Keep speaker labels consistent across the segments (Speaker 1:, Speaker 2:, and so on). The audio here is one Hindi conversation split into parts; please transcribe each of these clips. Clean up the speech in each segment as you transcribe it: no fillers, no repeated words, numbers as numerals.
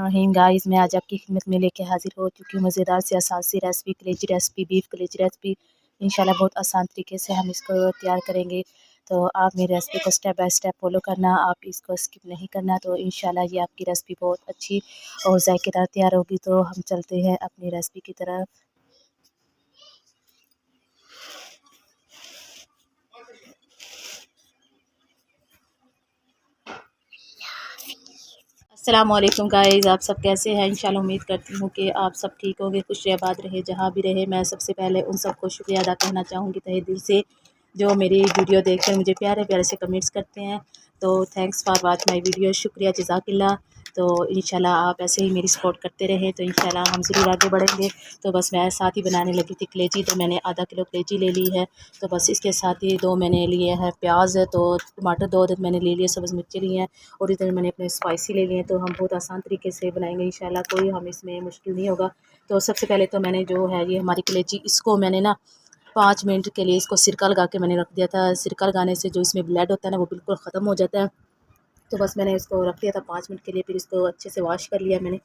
Speaker 1: रहीम गाइस, मैं आज आपकी खिदमत में लेके हाजिर हो चुकी हूँ मज़ेदार से आसान सी रेसिपी, कलेजी रेसिपी, बीफ कलेजी रेसिपी। इंशाल्लाह बहुत आसान तरीके से हम इसको तैयार करेंगे। तो आप मेरी रेसिपी को स्टेप बाय स्टेप फॉलो करना, आप इसको स्किप नहीं करना। तो इंशाल्लाह ये आपकी रेसिपी बहुत अच्छी और जायकेदार तैयार होगी। तो हम चलते हैं अपनी रेसिपी की तरफ। अस्सलामुअलैकुम गाइज़, आप सब कैसे हैं? इंशाल्लाह उम्मीद करती हूँ कि आप सब ठीक होंगे, खुश आबाद रहे जहाँ भी रहे। मैं सबसे पहले उन सबको शुक्रिया अदा करना चाहूँगी तहे दिल से, जो मेरी वीडियो देखकर मुझे प्यारे प्यारे से कमेंट्स करते हैं। तो thanks for watch my video, शुक्रिया, जज़ाकिल्लाह। तो इंशाल्लाह आप ऐसे ही मेरी सपोर्ट करते रहें तो इंशाल्लाह हम ज़रूर आगे बढ़ेंगे। तो बस मैं साथ ही बनाने लगी थी कलेजी, तो मैंने आधा किलो कलेजी ले ली है। तो बस इसके साथ ही दो मैंने लिए हैं प्याज, तो टमाटर दो मैंने ले लिए, सब्ज़ मिर्ची ली हैं और इधर मैंने अपने स्पाइसी ले लिए हैं। तो हम बहुत आसान तरीके से बनाएंगे इंशाल्लाह, कोई हम इसमें मुश्किल नहीं होगा। तो सबसे पहले तो मैंने जो है ये हमारी कलेजी, इसको मैंने ना 5 मिनट के लिए इसको सिरका लगा के मैंने रख दिया था। सिरका लगाने से जो इसमें ब्लड होता है ना वो बिल्कुल ख़त्म हो जाता है। तो बस मैंने इसको रख दिया था 5 मिनट के लिए, फिर इसको अच्छे से वॉश कर लिया मैंने।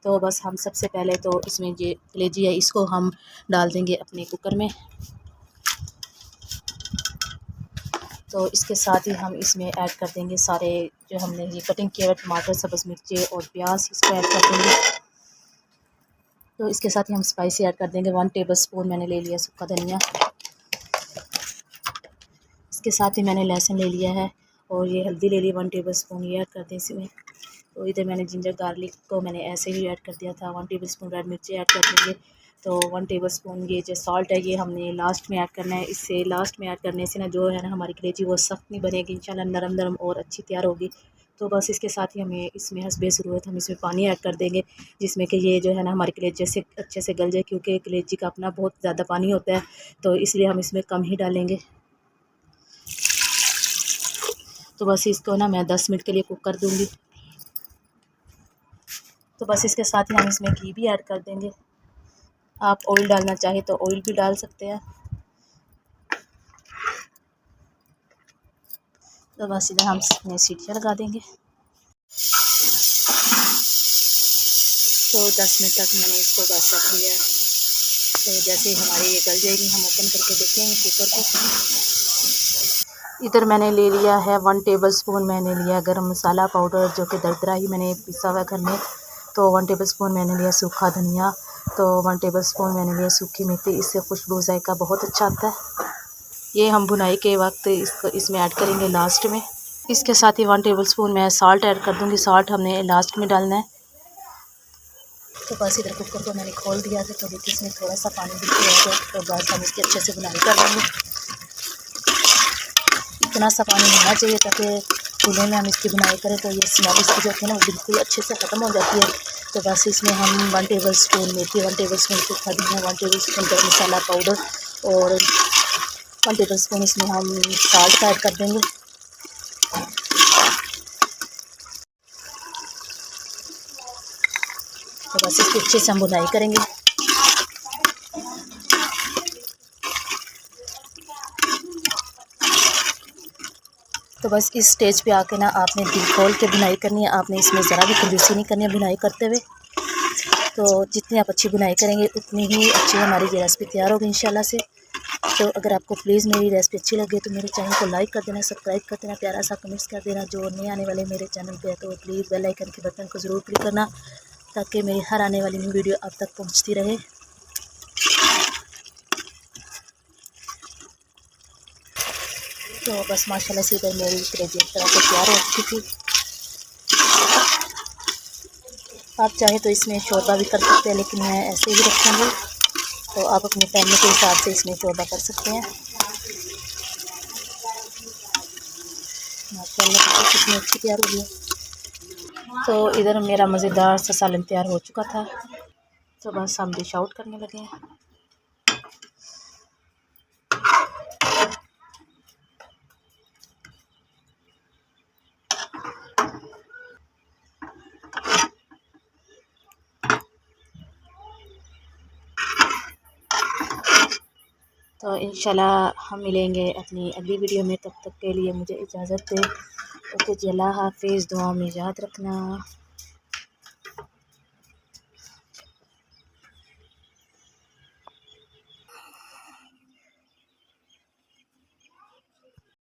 Speaker 1: तो बस हम सबसे पहले तो इसमें ये कलेजी है इसको हम डाल देंगे अपने कुकर में। तो इसके साथ ही हम इसमें ऐड कर देंगे सारे जो हमने ये कटिंग किया हुआ टमाटर, सब्ज़ मिर्ची और प्याज, इसको ऐड कर देंगे। तो इसके साथ ही हम स्पाइसी ऐड कर देंगे। 1 टेबल स्पून मैंने ले लिया सूखा धनिया। इसके साथ ही मैंने लहसुन ले लिया है और ये हल्दी ले ली 1 टेबल स्पून, ये ऐड कर दें इसमें। तो इधर मैंने जिंजर गार्लिक को मैंने ऐसे ही ऐड कर दिया था। 1 टेबल स्पून रेड मिर्ची ऐड कर देंगे। तो 1 टेबल स्पून ये जो सॉल्ट है ये हमने लास्ट में ऐड करना है। इससे लास्ट में ऐड करने से ना जो है ना हमारी कलेजी वो सख्त नहीं बनेगी, इंशाल्लाह नरम नरम और अच्छी तैयार होगी। तो बस इसके साथ ही हमें इसमें हस्बे ज़रूरत हम इसमें पानी ऐड कर देंगे, जिसमें कि ये जो है ना हमारी कलेजी से अच्छे से गल जाए, क्योंकि कलेजी का अपना बहुत ज़्यादा पानी होता है। तो इसलिए हम इसमें कम ही डालेंगे। तो बस इसको ना मैं 10 मिनट के लिए कुक कर दूँगी। तो बस इसके साथ ही हम इसमें घी भी ऐड कर देंगे। आप ऑयल डालना चाहे तो ऑयल भी डाल सकते हैं। तो बस इधर हम इसमें सीटियाँ लगा देंगे। तो 10 मिनट तक मैंने इसको बस रख लिया है। तो जैसे हमारी ये गल जाएगी हम ओपन करके देखेंगे कुकर को। इधर मैंने ले लिया है 1 टेबल स्पून मैंने लिया गरम मसाला पाउडर, जो कि दरदरा ही मैंने पिसा हुआ घर में। तो 1 टेबल स्पून मैंने लिया सूखा धनिया। तो 1 टेबल स्पून मैंने लिया सूखी मेथी, इससे खुशबू जायका बहुत अच्छा आता है। ये हम भुनाई के वक्त इसको इसमें ऐड करेंगे लास्ट में। इसके साथ ही 1 टेबल स्पून मैं साल्ट ऐड कर दूँगी। साल्ट हमने लास्ट में डालना है। तो बस इधर कुकर को मैंने खोल दिया था। तो देखिए इसमें थोड़ा सा पानी बिल्कुल है, तो बस हम इसकी अच्छे से बुनाई कर लेंगे। इतना सा पानी होना चाहिए ताकि चूल्हे में हम इसकी बुनाई करें तो ये स्मेल इसकी जो है ना वो बिल्कुल अच्छे से ख़त्म हो जाती है। तो बस इसमें हम 1 टेबल स्पून मेथी, 1 टेबल स्पून सूखा धनिया, 1 टेबल स्पून गरम मसाला पाउडर और 1 टेबल स्पून इसमें हम साल्ट ऐड कर देंगे। तो बस इसकी अच्छे से हम बुनाई करेंगे। तो बस इस स्टेज पे आके ना आपने दिल खोल के बुनाई करनी है। आपने इसमें ज़रा भी कंजूसी नहीं करनी है बुनाई करते हुए। तो जितनी आप अच्छी बुनाई करेंगे उतनी ही अच्छी हमारी ये रेसिपी तैयार होगी इंशाल्लाह से। तो अगर आपको प्लीज़ मेरी रेसिपी अच्छी लगे तो मेरे चैनल को लाइक कर देना, सब्सक्राइब कर देना, प्यारा सा कमेंट्स कर देना। जो नए आने वाले मेरे चैनल पे है तो प्लीज़ बेल आइकन के बटन को ज़रूर क्लिक करना, ताकि मेरी हर आने वाली न्यू वीडियो आप तक पहुँचती रहे। तो बस माशाल्लाह से इधर मेरी कलेजी एक तरह से तैयार हो चुकी थी। आप चाहे तो इसमें शोरबा भी कर सकते हैं, लेकिन मैं ऐसे ही रखूँगी। तो आप अपनी फैमिली के हिसाब से इसमें शोरबा कर सकते हैं। माशाल्लाह कितनी अच्छी तैयार हुई है। तो इधर मेरा मज़ेदार सा सालन तैयार हो चुका था। तो बस हम डिश आउट करने लगे हैं। तो इंशाल्लाह हम मिलेंगे अपनी अगली वीडियो में, तब तक के लिए मुझे इजाज़त दें। ओके जी, अल्लाह हाफ़िज़, दुआ में याद रखना।